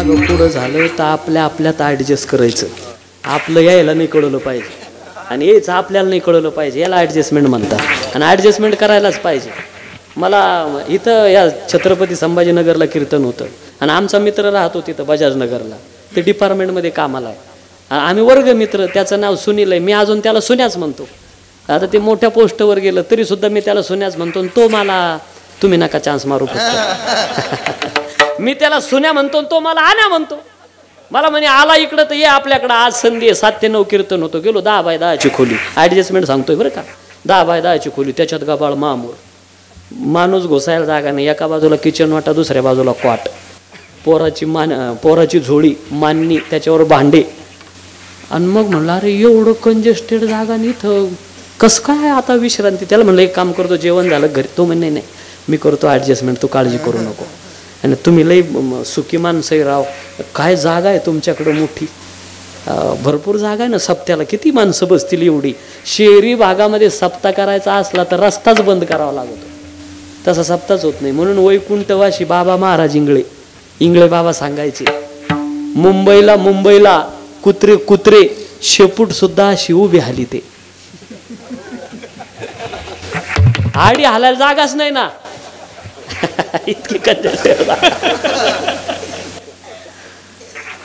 मागं पुढं झालं तर आपल्या आपल्यात ॲडजस्ट करायचं. आपलं यायला नाही कळलं पाहिजे आणि यायचं आपल्याला नाही कळलं पाहिजे, याला ॲडजस्टमेंट म्हणतात. आणि ॲडजस्टमेंट करायलाच पाहिजे. मला इथं या छत्रपती संभाजीनगरला कीर्तन होतं आणि आमचा मित्र राहतो तिथं बजाजनगरला, ते डिपार्टमेंटमध्ये कामाला आहे. आम्ही वर्ग मित्र, त्याचं नाव सुनील आहे. मी अजून त्याला सुन्याच म्हणतो. आता ते मोठ्या पोस्टवर गेलं तरी सुद्धा मी त्याला सुन्याच म्हणतो. तो मला तुम्ही नका चान्स मारू फक्त. मी त्याला सुन्या म्हणतो, तो मला आण्या म्हणतो. मला म्हणे आला इकडं तर ये आपल्याकडं, आज संधी आहे. 7 ते 9 कीर्तन होतं. गेलो 10 बाय 10ची खोली, ॲडजस्टमेंट सांगतोय बरं का. 10 बाय 10ची खोली, त्याच्यात गबाळ मामूर, माणूस घुसायला जागा नाही. एका बाजूला किचन वाटा, दुसऱ्या बाजूला क्वाट, पोराची झोळी, मानणी, त्याच्यावर भांडे. आणि मग म्हणलं अरे एवढं कंजेस्टेड जागा नाही इथं, कसं काय आता विश्रांती. त्याला म्हणलं एक काम करतो, जेवण झालं घरी. तो म्हणे नाही मी करतो ॲडजस्टमेंट, तू काळजी करू नको. आणि तुम्ही लई सुखी माणसं आहे राव, काय जागा आहे तुमच्याकडं मोठी, भरपूर जागा आहे ना. सप्त्याला किती माणसं बसतील एवढी. शहरी भागामध्ये सप्ताह करायचा असला तर रस्ताच बंद करावा लागतो, तसा सप्ताहच होत नाही. म्हणून वैकुंठवासी बाबा महाराज इंगळे बाबा सांगायचे, मुंबईला कुत्रे शेपूट सुद्धा अशी उभी हाली ते, आडी हालायला जागाच नाही ना. इतकी कंजेस्टेड.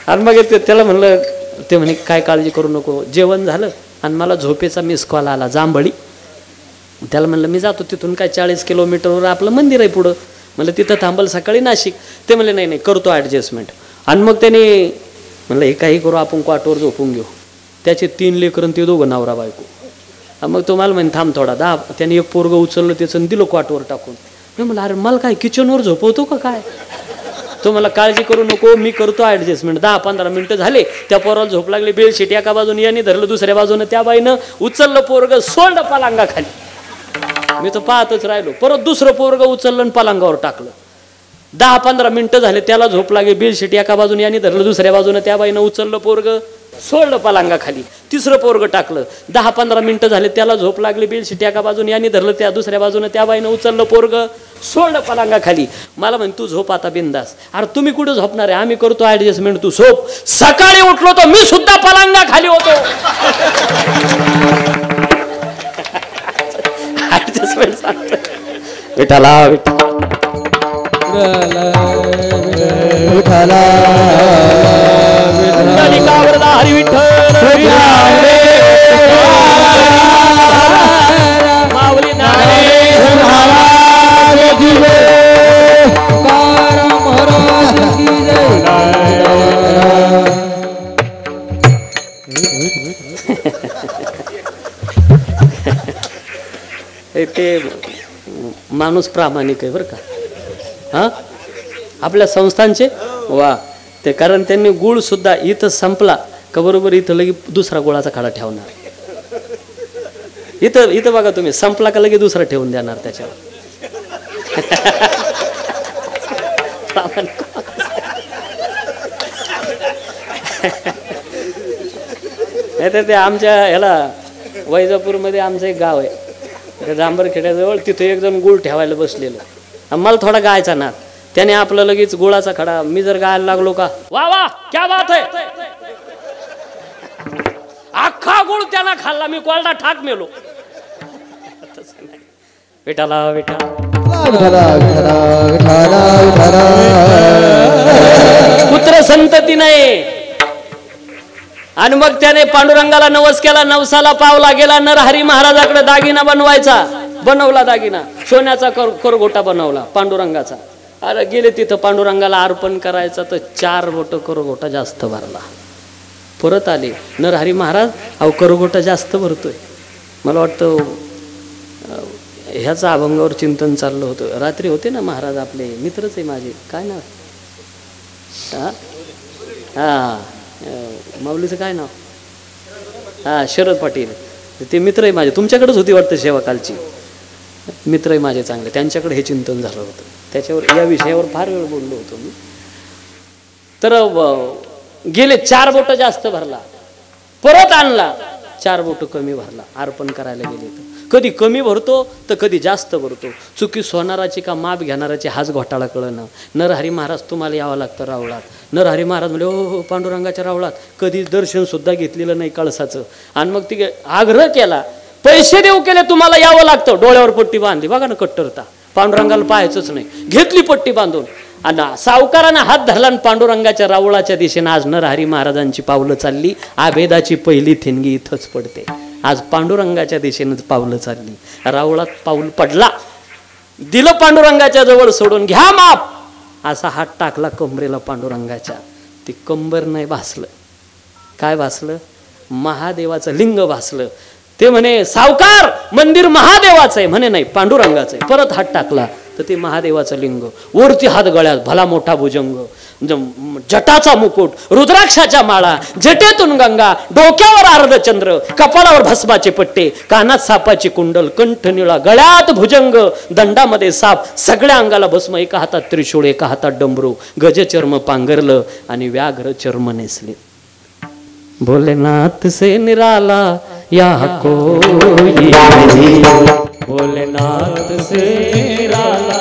आणि मग त्याला म्हणलं, ते म्हणे काय काळजी करू नको. जेवण झालं आणि मला झोपेचा मिस कॉल आला, जांभळी. त्याला म्हणलं मी जातो तिथून, काय 40 किलोमीटरवर आपलं मंदिर आहे पुढं. म्हणलं तिथं थांबल सकाळी नाशिक. ते म्हणले नाही करतो ॲडजस्टमेंट. आणि मग त्याने म्हणलं हे काही करू, आपण क्वाटवर झोपून घेऊ. त्याचे 3 लेकरं, ते दोघं नवरा बायको. मग तो मला म्हणे थांब थोडा. त्याने एक पोरगं उचललं त्याचं दिलं क्वाटवर टाकून. मी म्हणलं अरे मला काय किचनवर झोपवतो का काय. तो मला काळजी करू नको, मी करतो ॲडजस्टमेंट. 10-15 मिनिटं झाले, त्या पोराला झोप लागली. बेडशीट एका बाजूने याने धरलं, दुसऱ्या बाजूनं त्या बाईनं उचललं पोरगं, सोडलं पलंगाखाली. मी तर पाहतच राहिलो. परत दुसरं पोरगं उचललं आणि पलंगावर टाकलं. 10-15 मिनिटं झाले, त्याला झोप लागली. बेडशीट एका बाजूने याने धरलं, दुसऱ्या बाजूनं त्या बाईनं उचललं पोरगं, सोडलं पलंगाखाली. तिसरं पोरगं टाकलं. 10-15 मिनिटं झाले, त्याला झोप लागली. बेडशीट एका बाजूने याने धरलं, त्या दुसऱ्या बाजूनं त्या बाईनं उचललं पोरगं, सोडलं पलंगाखाली. मला म्हण तू झोप आता बिंदास. अरे तुम्ही कुठं झोपणार आहे, आम्ही करतो ॲडजस्टमेंट, तू झोप. सकाळी उठलो तर मी सुद्धा पलंगाखाली होतो. ॲडजस्टमेंट सांगतो. विठाला हरी विठ्ठल माऊली ते माणूस प्रामाणिक आहे बरं का. हा आपल्या संस्थांचे वा ते, कारण त्यांनी गुळ सुद्धा इथं संपला का बरोबर इथं लगे दुसरा गुळाचा खडा ठेवणार. इथं बघा तुम्ही, संपला का लगे दुसरा ठेवून देणार त्याच्यावर. ते आमच्या ह्याला वैजापूरमध्ये आमचं एक गाव आहे, त्या जांभरखेड्याजवळ. तिथं एक जण गुळ ठेवायला बसलेलं. मला थोडा गायचा नाद. त्याने आपलं लगेच गुळाचा खडा, मी जर गायला लागलो का वा वा क्या बात है, अख्खा गुळ त्याला खाल्ला, मी कोरडा ठाक मेलो. विठाला विठाला पुत्र संतती नाही. आणि मग त्याने पांडुरंगाला नवस केला, नवसाला पावला गेला. नरहरी महाराजाकडे दागिना बनवला दागिना, सोन्याचा करगोटा बनवला पांडुरंगाचा. अरे गेले तिथं पांडुरंगाला अर्पण करायचा तर 4 बोट करगोटा जास्त भरला. परत आले नरहरी महाराज, अहो करगोटा जास्त भरतोय. मला वाटतं ह्याचा अभंगावर चिंतन चाललं होतं. रात्री होते ना महाराज, आपले मित्रच आहे माझे, काय नाव माऊलीचं काय नाव, शरद पाटील. ते मित्र आहे माझे, तुमच्याकडेच होती वाटतं सेवा कालची. मित्र आहे माझे चांगले, त्यांच्याकडे हे चिंतन झालं होतं. त्याच्यावर या विषयावर फार वेळ बोललो होतो मी. तर गेले 4 बोट जास्त भरला. परत आणला 4 बोटं कमी भरला अर्पण करायला गेले तर. कधी कमी भरतो तर कधी जास्त भरतो. चुकी सोनाराची का माप घेणाराची हाच घोटाळा कळणं. नरहरी महाराज तुम्हाला यावं लागतं रावळात. नरहरी महाराज म्हणजे हो पांडुरंगाच्या रावळात कधी दर्शन सुद्धा घेतलेलं नाही कळसाचं. आणि मग ती आग्रह केला, पैसे देऊ केले तुम्हाला यावं लागतं. डोळ्यावर पट्टी बांधली, बघा ना कट्टरता. पांडुरंगाला पाहायचंच नाही, घेतली पट्टी बांधून. आणि सावकारानं हात धरला आणि पांडुरंगाच्या रावळाच्या दिशेनं आज नरहरी महाराजांची पावलं चालली. आभेदाची पहिली ठिणगी इथंच पडते. आज पांडुरंगाच्या दिशेनंच पावलं चालली. रावळात पाऊल पडला, दिलं पांडुरंगाच्या जवळ सोडून, घ्या माप. असा हात टाकला कमरेला पांडुरंगाच्या. ती कंबर नाही भासलं. काय भासलं? महादेवाचं लिंग भासलं. ते म्हणे सावकार मंदिर महादेवाचं आहे. म्हणे नाही पांडुरंगाचं आहे. परत हात टाकला तर ते महादेवाचं लिंग. वरती हात गळ्यात, भला मोठा भुजंग, जटाचा मुकुट, रुद्राक्षाच्या माळा, जटेतून गंगा, डोक्यावर अर्धचंद्र, कपाळावर भस्माचे पट्टे, कानात सापाची कुंडल, कंठ निळा, गळ्यात भुजंग, दंडामध्ये साप, सगळ्या अंगाला भस्म, एका हातात त्रिशूळ, एका हातात डमरू, गजचर्म पांघरलं आणि व्याघ्र चर्म नेसले. भोलेनाथ से निराला या कोई नहीं, भोलेनाथ से निराला,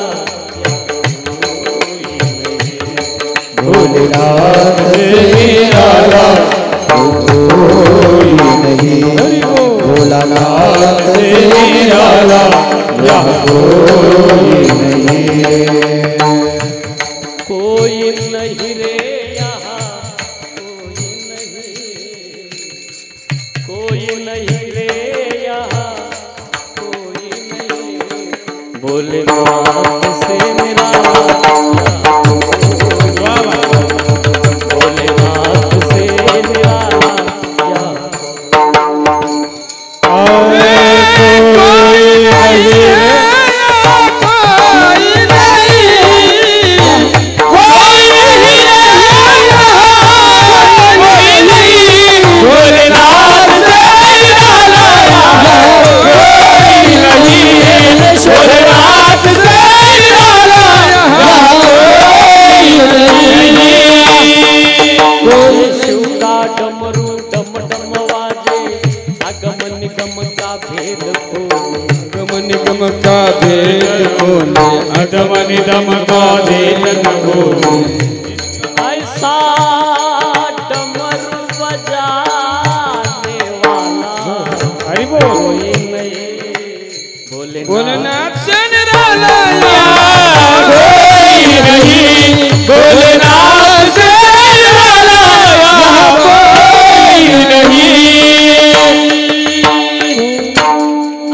भोलेनाथ से निराला कोई नहीं, भोलानाथ से निराला या कोई नहीं, कोई नहीं रे यहाँ, कोई नहीं रे यहाँ, कोई नहीं, भोलेनाथ से निराला, भोलेनाथ से निराला या कोई नहीं रे का भेद कोने, अगम निगम का भेद कोने, ऐसा डमरू बजाने वाला हरि बोल कोई नहीं, भोलेनाथ से निराला कोई नहीं, भोलेनाथ से निराला कोई नहीं.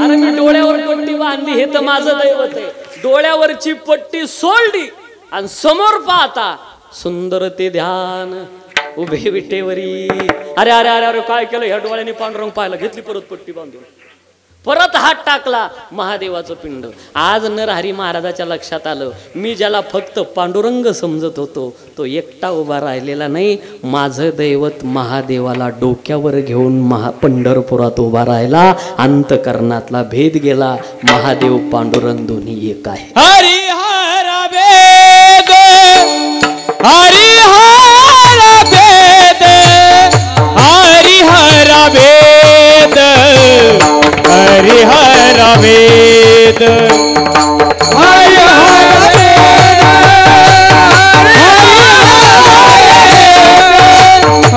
अरे मी डोळ्यावर पट्टी बांधली, हे तर माझं दैवत आहे. डोळ्यावरची पट्टी सोडली आणि समोर पाहता सुंदर ते ध्यान उभे विटेवरी. अरे अरे अरे अरे काय केलं ह्या डोळ्याने? पांडुरंग पाहायला घेतली परत पट्टी बांधून, परत हात टाकला, महादेवाचं पिंड. आज नरहरी महाराजाच्या लक्षात आलं, मी ज्याला फक्त पांडुरंग समजत होतो तो एकटा उभा राहिलेला नाही. माझं दैवत महादेवाला डोक्यावर घेऊन पंढरपुरात उभा राहिला. अंतकरणातला भेद गेला. महादेव पांडुरंग दोन्ही एक आहे. हरिहर वेद, हरिहर वेद, हरिहर वेद, हरिहर वेद, हरिहर वेद,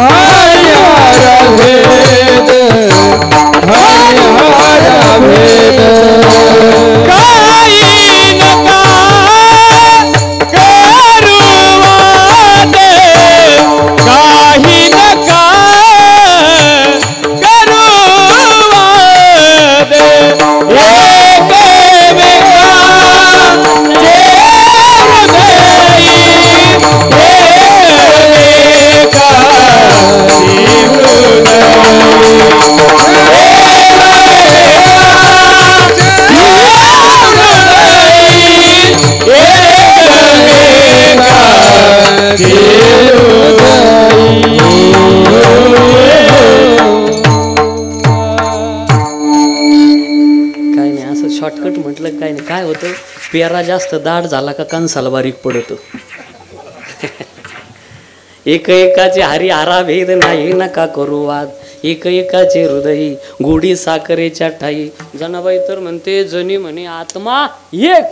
हरिहर वेद, हरिहर वेद, काइन का करुवाद, काइन का करुवाद, एक बेगा शॉर्टकट म्हटलं काय नाही. काय होतं, पेरा जास्त दाट झाला का कणसाला बारीक पडतो. एक एकाचे हरी आरा भेद नाही नका करू वाद, एक एकाचे हृदयी गोडी साखरेच्या ठाई. जनाबाई तर म्हणते जनी म्हणे आत्मा एक,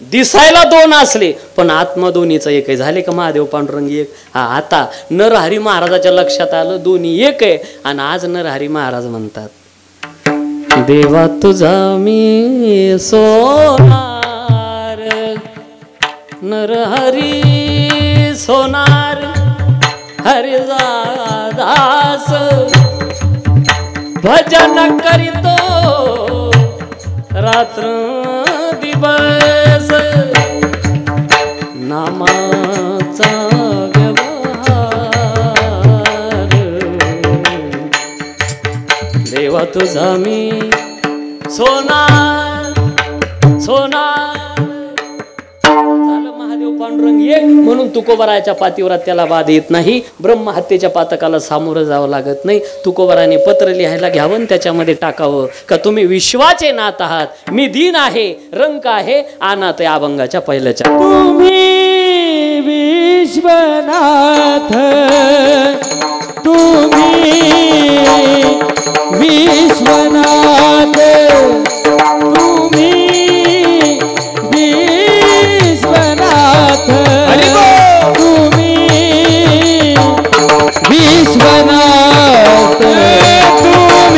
दिसायला दोन असले पण आत्मा दोन्हीचा एक आहे. झाले का महादेव पांडुरंग एक? हा, आता नरहरी महाराजाच्या लक्षात आलं दोन्ही एक आहे. आणि आज नरहरी महाराज म्हणतात देवा तुझा मी सोनार, नरहरी सोनार हरिदास, भजन करीतो रात्र दिवस, नामाचा व्यवहार. देवा तुझा मी सोनार सोनार. झालं महादेव पांडुरंग एक म्हणून तुकोबरायाच्या पातीवर त्याला वाद येत नाही. ब्रह्महत्येच्या पातकाला सामोरं जावं लागत नाही. तुकोबराने पत्र लिहायला घ्यावं, त्याच्यामध्ये टाकावं का तुम्ही विश्वाचे नाथ आहात, मी दीन आहे, रंक आहे, अनाथ आहे. अभंगाच्या पहिल्याच्या तुम्ही विश्वनाथ, तुम्ही विश्वनाथ, तुम्ही विश्वनाथ, तुम्ही विश्वनाथ, तुम्ही विश्वनाथ, तुम्ही विश्वनाथ, तुम्ही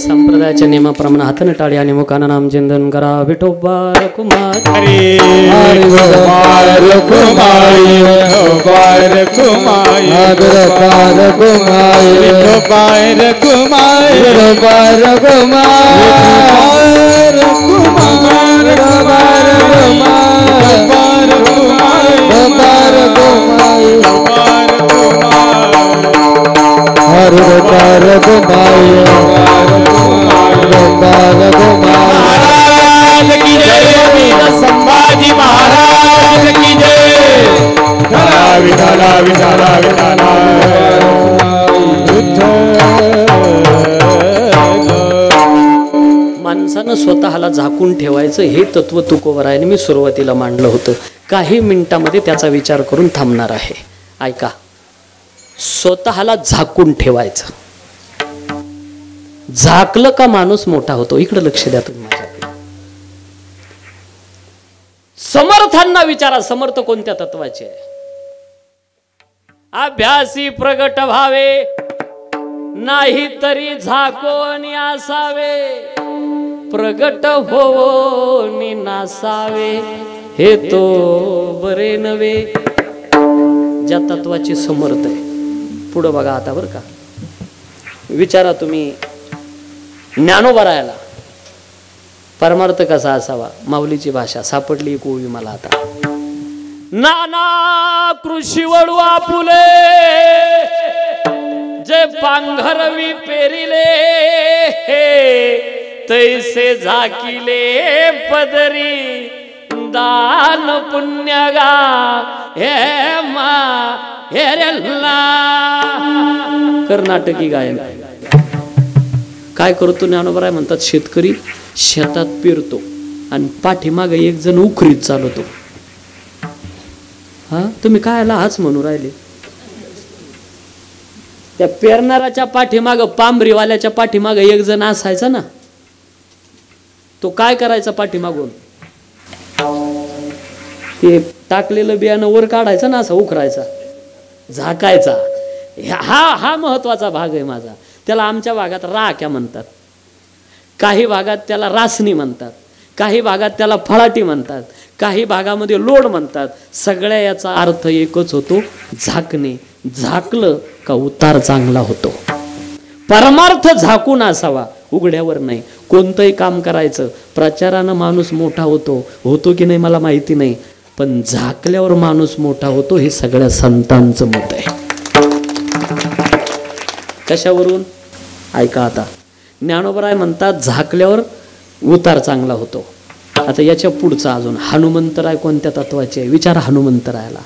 संप्रदायाच्या नियमाप्रमाणे हाताने टाळी आणि मुखानं नाम चिंतन करा. विठोबा कुमार हरे बार कुमारी, बार कुमारी, बार कुमारी, बार कुमारी, बार कुमार, बार कुमार, बार कुमार, बार कुमारी, हरे बार कुमारी, महाराज की जय, संभाजी महाराज की जय. विठाला विठाला विठाला माणसानं स्वतःला झाकून ठेवायचं हे तत्व तुकोबरायाने मी सुरुवातीला मांडलं होतं. काही मिनिटांमध्ये त्याचा विचार करून थांबणार आहे. ऐका, स्वतःला झाकून ठेवायचं. झाकलं का माणूस मोठा होतो. इकडे लक्ष द्या तुम्ही माझ्याकडे. समर्थांना विचारा, समर्थ कोणत्या तत्वाचे आहे. अभ्यासी प्रगट व्हावे, नाही तरी झाकोन असावे, प्रगट होऊन नासावे, हे तो बरे नव्हे. ज्या तत्वाची समर्थ आहे. पुढं बघा आता बरं का. विचारा तुम्ही ज्ञानोबरायाला परमार्थ कसा असावा. माऊलीची भाषा सापडली कोवी मला आता. नाना कृषी वळू आपुले, जे पांघरवी पेरिले, तैसे झाकिले पदरी, दान पुण्यगा हे मा हेरला. कर्नाटकी गायन. काय करतो ज्ञानोबा म्हणतात, शेतकरी शेतात पेरतो आणि पाठीमागे एक जण उखरीत चालवतो. हा तुम्ही कायला हाच म्हणू राहिले? त्या पेरणाऱ्याच्या पाठीमाग, पांबरीवाल्याच्या पाठीमाग एक जण असायचा ना, तो काय करायचा पाठीमागून, ते टाकलेलं बियाणं वर काढायचं ना, असा उखरायचा, झाकायचा. हा महत्वाचा भाग आहे माझा. त्याला आमच्या भागात राख्या म्हणतात, काही भागात त्याला रासनी म्हणतात, काही भागात त्याला फळाटी म्हणतात, काही भागामध्ये लोड म्हणतात. सगळ्या याचा अर्थ एकच होतो, झाकणे. झाकलं का उतार चांगला होतो. परमार्थ झाकून असावा, उघड्यावर नाही. कोणतंही काम करायचं, प्रचारानं माणूस मोठा होतो की नाही मला माहिती नाही, पण झाकल्यावर माणूस मोठा होतो, हे सगळ्या संतांचं मत आहे. कशावरून? ऐका आता. ज्ञानोबराय म्हणतात झाकल्यावर उतार चांगला होतो. आता याच्या पुढचा अजून, हनुमंतराय कोणत्या तत्वाचे आहे विचारा. हनुमंतरायला,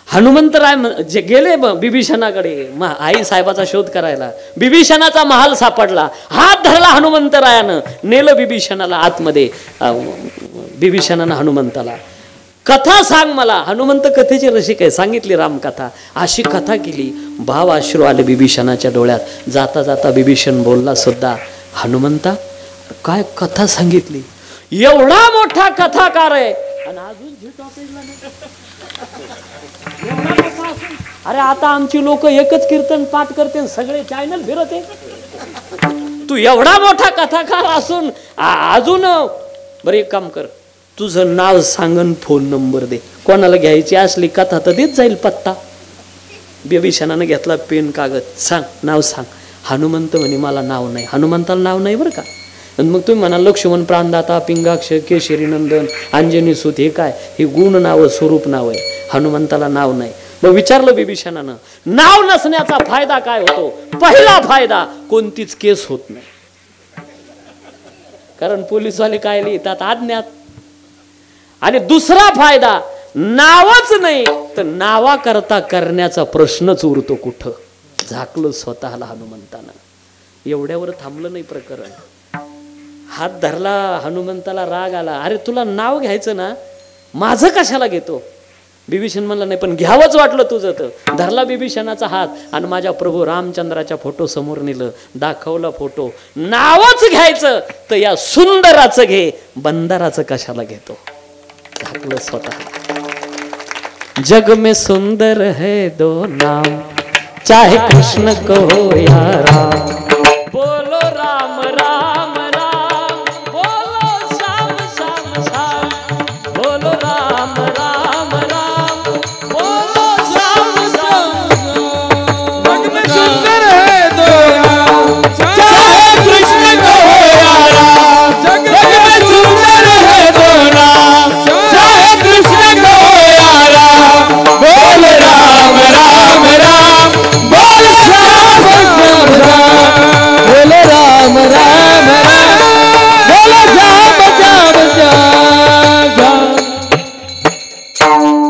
हनुमंतराय जे गेले बिभीषणाकडे आई साहेबाचा शोध करायला, बिभीषणाचा महाल सापडला, हात धरला हनुमंतरायानं, नेलं बिभीषणाला आतमध्ये. बिभीषणानं हनुमंताला कथा सांग मला, हनुमंत कथेची रसिक आहे, सांगितली रामकथा. अशी कथा केली, भाव अश्रू आले बिभीषणाच्या डोळ्यात. जाता जाता बिभीषण बोलला सुद्धा, हनुमंता काय कथा सांगितली, एवढा मोठा कथाकार आहे आणि अजून अरे आता आमची लोक एकच कीर्तन पाठ करते, सगळे चॅनल फिरते, तू एवढा मोठा कथाकार असून अजून. बरं एक काम कर, तुझं नाव सांगन, फोन नंबर दे, कोणाला घ्यायची असली कथा तर देत जाईल पत्ता. बिभीषणानं घेतला पेन कागद, सांग नाव सांग. हनुमंत म्हणे मला नाव नाही. हनुमंताला नाव नाही बरं का. आणि मग तुम्ही म्हणा लक्ष्मण, प्राणदाता, पिंगाक्ष, केशरी नंदन, अंजनी सुत, हे काय, हे गुण नाव, स्वरूप नाव आहे. हनुमंताला नाव नाही. मग विचारलं बिभीषणानं, नाव नसण्याचा फायदा काय होतो? पहिला फायदा, कोणतीच केस होत नाही, कारण पोलीसवाले काय लिहितात अज्ञात. आणि दुसरा फायदा, नावच नाही तर नावाकरता करण्याचा प्रश्नच उरतो कुठं. झाकलं स्वतःला हनुमंतानं. एवढ्यावर थांबलं नाही प्रकरण. हात धरला हनुमंताला, राग आला, अरे तुला नाव घ्यायचं ना, माझं कशाला घेतो? बिभीषण म्हणला नाही, पण घ्यावंच वाटलं तुझं तर. धरला बिभीषणाचा हात आणि माझ्या प्रभू रामचंद्राच्या फोटो समोर नेलं, दाखवला फोटो. नावच घ्यायचं तर या सुंदराचं घे, बंदराचं कशाला घेतो? झाकलं स्वतः. जग में सुंदर है दो नाम, चाहे कृष्ण कहो या राम. बोलो राम राम राम, बोलो श्याम श्याम श्याम, बोलो राम राम राम, बोलो श्याम श्याम. जग में सुंदर है दो नाम, चाहे कृष्ण कहो या राम. जग में सुंदर है दो नाम, चाहे कृष्ण कहो या राम. बोल राम राम राम, बोल श्याम श्याम श्याम, बोल राम राम राम, बोल श्याम श्याम श्याम.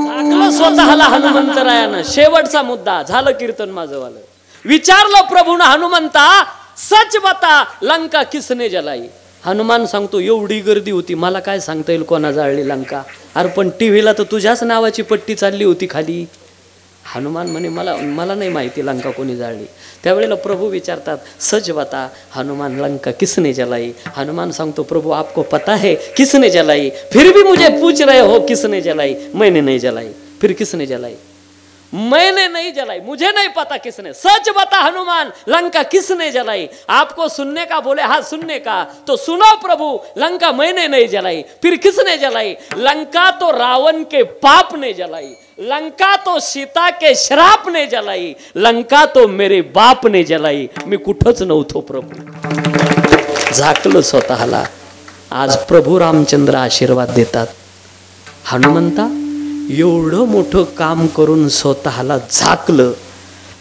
झाकलं स्वतःला हनुमंतरायानं. शेवटचा मुद्दा झालं कीर्तन माझं वालं. विचारलं प्रभून हनुमंता, सच बता लंका किसने जलाई. हनुमान सांगतो, एवढी गर्दी होती, मला काय सांगता येईल कोणा जाळली लंका. अरे पण टीव्हीला तर तुझ्याच नावाची पट्टी चालली होती खाली. हनुमान म्हणे मला नाही माहिती लंका कोणी जाळली. त्यावेळेला प्रभू विचारतात, सच बता हनुमान लंका किसने जलाई. हनुमान सांगतो, प्रभू आपको पता है किसने जलाई, फिर भी मुझे पूछ रहे हो किसने जलाई. मैंने नहीं जलाई. फिर किसने जलाई? मैंने नहीं जलाई, मुझे नहीं पता किसने. सच बता हनुमान लंका किसने जलाई. आपको सुनने का बोले, हाँ सुनने का, तो सुनो प्रभु, लंका मैंने नहीं जलाई. फिर किसने जलाई? लंका तो रावण के पाप ने जलाई, लंका तो सीता के श्राप ने जलाई, लंका तो मेरे बाप ने जलाई. मी कुठंच नव्हतो प्रभू. झाकलं स्वतःला. आज प्रभू रामचंद्र आशीर्वाद देतात. हनुमंता एवढं मोठं काम करून स्वतःला झाकलं.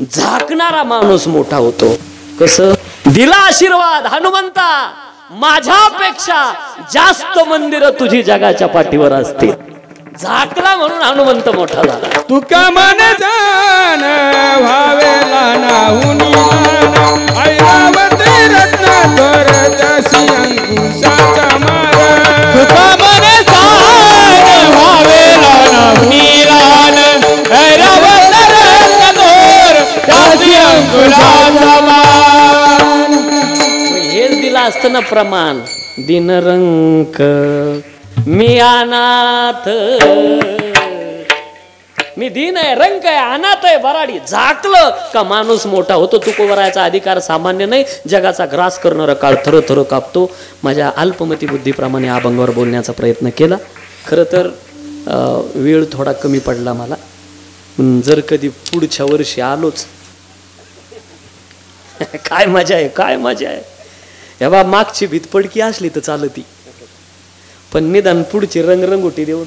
झाकणारा माणूस मोठा होतो. कसं? दिला आशीर्वाद, हनुमंता माझ्यापेक्षा जास्त मंदिरं तुझी जगाच्या पाठीवर असतील. झाकला म्हणून हनुमंत मोठा झाला. तुका मन जान भावेला नाहुनी ऐरावती रत्न कर त्याशी अंकुशाचा मार तुका मने सार व्हावेला नवनीलाल ऐरावत कठोर त्याची अंकुशाचा मान. हेच दिलं असतं ना प्रमाण. दिनरंक मी अनाथ, मी दिन आहे, रंक आहे, अनाथ आहे, बराडी. झाकलं का माणूस मोठा होतो. तुकोबरायचा अधिकार सामान्य नाही. जगाचा ग्रास करणारा काळ थर थर कापतो. माझ्या अल्पमती बुद्धीप्रमाणे अभंगावर बोलण्याचा प्रयत्न केला. खरं तर वेळ थोडा कमी पडला मला. जर कधी पुढच्या वर्षी आलोच काय मजा आहे, काय मजा आहे. हे बा मागची भीत पडकी असली तर चालती, पण निदान पुढची रंगरंगोटी देऊन.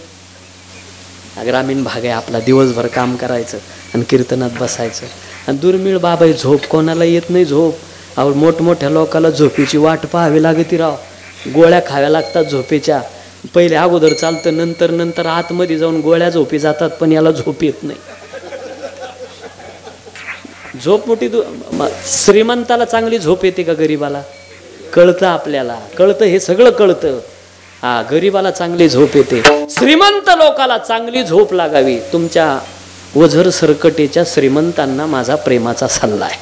ग्रामीण भाग आहे आपला, दिवसभर काम करायचं आणि कीर्तनात बसायचं. आणि दुर्मिळ बाबा आहे, झोप कोणाला येत नाही झोप. अहो मोठमोठ्या लोकांना झोपेची वाट पाहावी लागती राव. गोळ्या खाव्या लागतात झोपेच्या. पहिले अगोदर चालतं, नंतर नंतर आतमध्ये जाऊन गोळ्या झोपी जातात, पण याला झोप येत नाही. झोप मोठी. श्रीमंताला चांगली झोप येते का गरीबाला? कळतं आपल्याला, कळतं, हे सगळं कळतं. हा, गरीबाला चांगली झोप येते. श्रीमंत लोकाला चांगली झोप लागावी. तुमच्या वझर सरकटेच्या श्रीमंतांना माझा प्रेमाचा सल्ला आहे.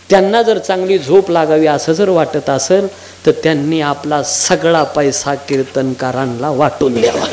त्यांना जर चांगली झोप लागावी असं जर वाटत असेल तर त्यांनी आपला सगळा पैसा कीर्तनकारांना वाटून द्यावा.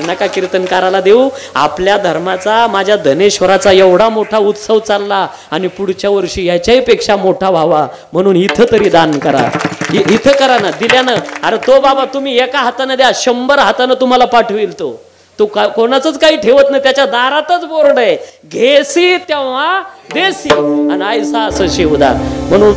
नका कीर्तनकाराला देऊ. आपल्या धर्माचा, माझ्या धनेश्वराचा एवढा मोठा उत्सव चालला आणि पुढच्या वर्षी याच्याही पेक्षा मोठा व्हावा म्हणून इथं तरी दान करा. इथं करा ना, दिल्यानं. अरे तो बाबा तुम्ही एका हाताने द्या, 100 हातानं तुम्हाला पाठवेल. तो कोणाचंच काही ठेवत नाही. त्याच्या दारातच बोर्ड आहे, घेसी तेव्हा देसी आणि आयसा असं शिवदार. म्हणून